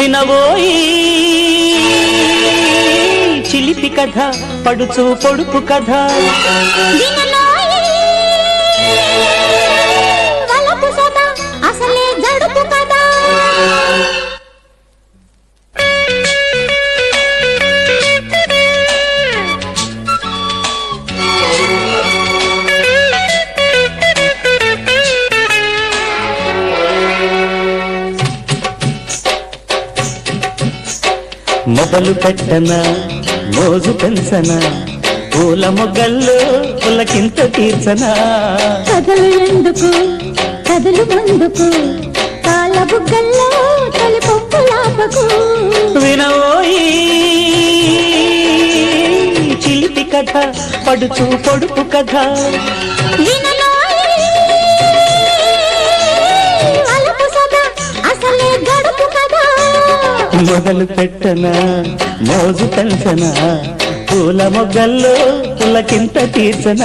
వినవోయి చిలిపి కథ పడుచు పొడుపు కథ అసలే జడుపు కథ మొదలు పెట్టన మోజు పెంచన పూల మొగ్గల్లో పులకింత తీర్చన కథలు ఎందుకు కథలు ముందుకు కాళ్ళ బుగ్గల్లో తొలి పొప్పులాపకు వినవోయి చిలిపి కథ పడుచు పొడుపు కథ మొదలు పెట్టన మోజు పెంచన పూల మొగ్గల్లో పులకింత తీర్చన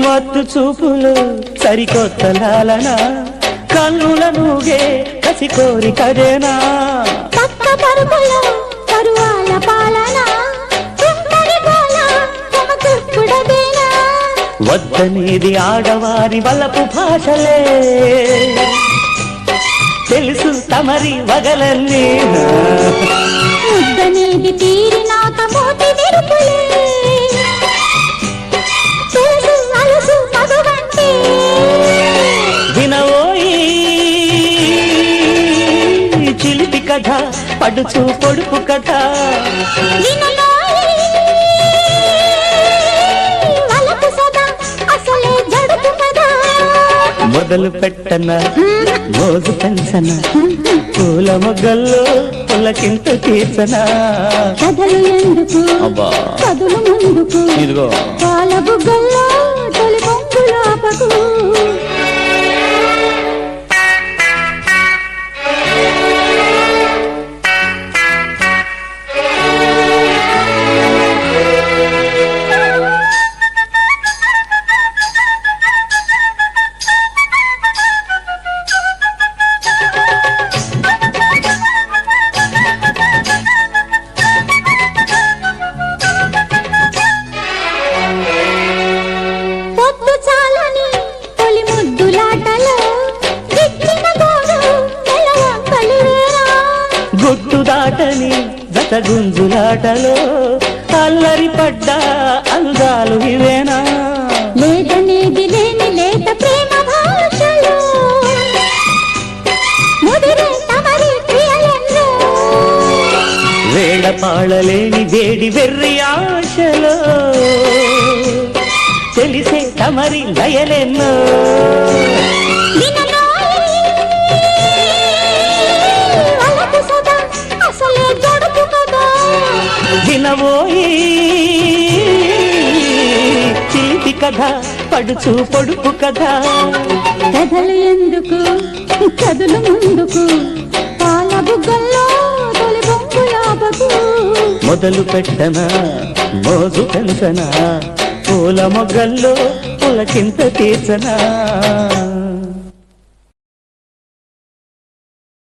మత్తు చూపులు సరికొత్త లాలన కన్నుల నూగే కసి కోరి కదేనా పక్క పరుపులో పరువాల పాలన వద్దనేది ఆడవారి వలపు భాషలే తెలుసు తమరి వగలన్నీ వద్దనేది తీరినాక మోతి విరుపులే వినవోయి చిలిపి కథ పడుచు పొడుపు కథ మొదలు పెట్టన మోజు పెంచన పూల మొగ్గల్లో పులకింత తీర్చన కథలు ఎందుకు కథలు ముందుకు ఇదిగో పాల బుగ్గల్లో తొలి పొంగులాపకు గుట్టు దాటని జతగుంజులాటలో అల్లరి పడ్డ అందాలు ఇవేనా లేదనేది లేని లేత ప్రేమ భాషలో ముదిరే తమరి ప్రియలెన్నో వేడపాళలేని వేడి వెర్రి ఆశలో తెలిసే తమరి లయలెన్నో వినవోయి చిలిపి కథ పడుచు పొడుపు కథ కథలు ఎందుకు కథలు ముందుకు పాల బుగ్గల్లో తొలి పొంగులాపకు మొదలు పెట్టన మోజు పెంచన పూల మొగ్గల్లో పులకింత తీర్చన